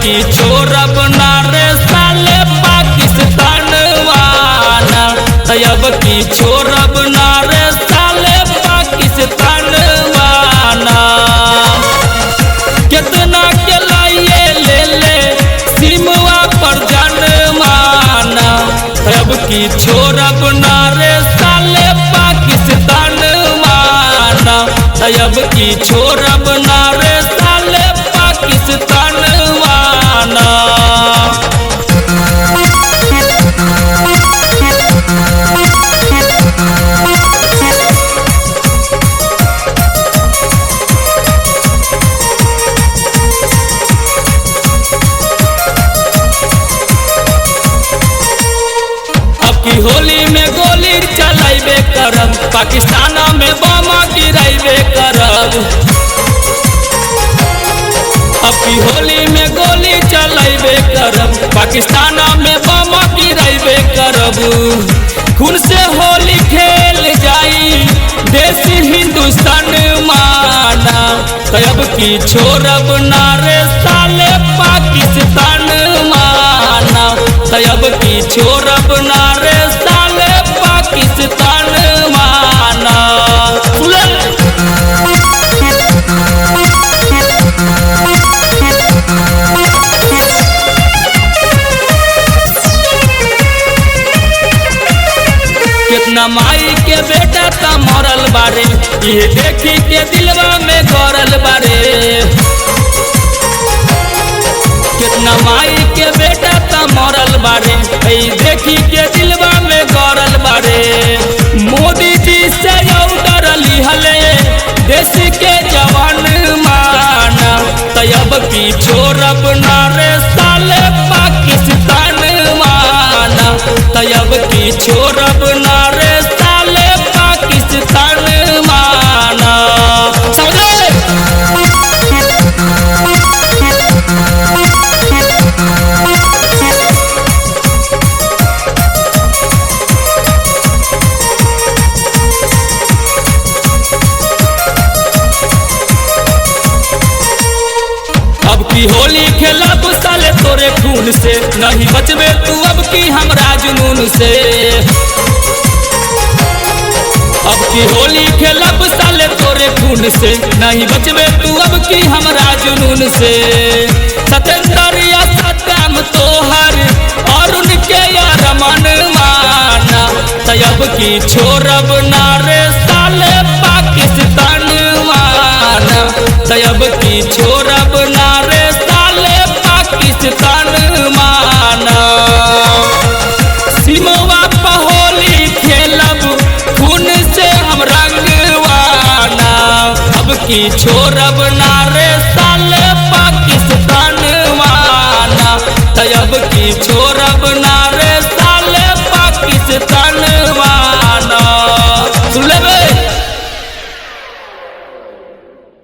की छोड़ब ना रे साले पाकिस्तान वाला, अब की छोड़ब ना रे साले पाकिस्तान वाला। कितना के लाइए ले ले सिमवा पर जनमाना, अब की छोड़ब ना रे साले पाकिस्तान वाला, अब की छोड़ब ना रे साले पाकिस्तान वाला। की होली में गोली चलाइबे करब, पाकिस्तान में बम गिराइबे करब। अब की होली में गोली चलाइबे करब, पाकिस्तान में बम गिराइबे करब। खून से होली खेल जाई देश हिंदुस्तान माना, अब की छोड़ब ना रे साले पाकिस्तान माना, अब की छोड़ब ना रे साले पाकिस्तान माना। कितना माई के बेटा ता मरल बारे, ये देखी के दिलवा में गरल बारे। कितना माई के बेटा ता मरल बारे, देखी के दिलवा में गरल बारे। मोदी जी से ऑर्डर लिहले देश के जवान माना, अब की छोड़ब ना रे साले पाकिस्तान माना, अब की छोड़ब ना रे साले पाकिस्तान माना। अब की होली खेलब साले तोरे खून से, नहीं बचबे तू अब की हमरा जुनून से। अब की होली खेलब साले तोरे खून से, नहीं बचबे तू अब की हमरा जुनून से। सतेंद्र या सत्यम तोहर और उनके यार मन माना, अब की छोड़ब ना रे साले पाकिस्तान माना, अब की छोड़ब ना रे साले पाकिस्तान माना। सिमवा पर होली खेलब खून से हम रंगवाना, अब की छोड़ब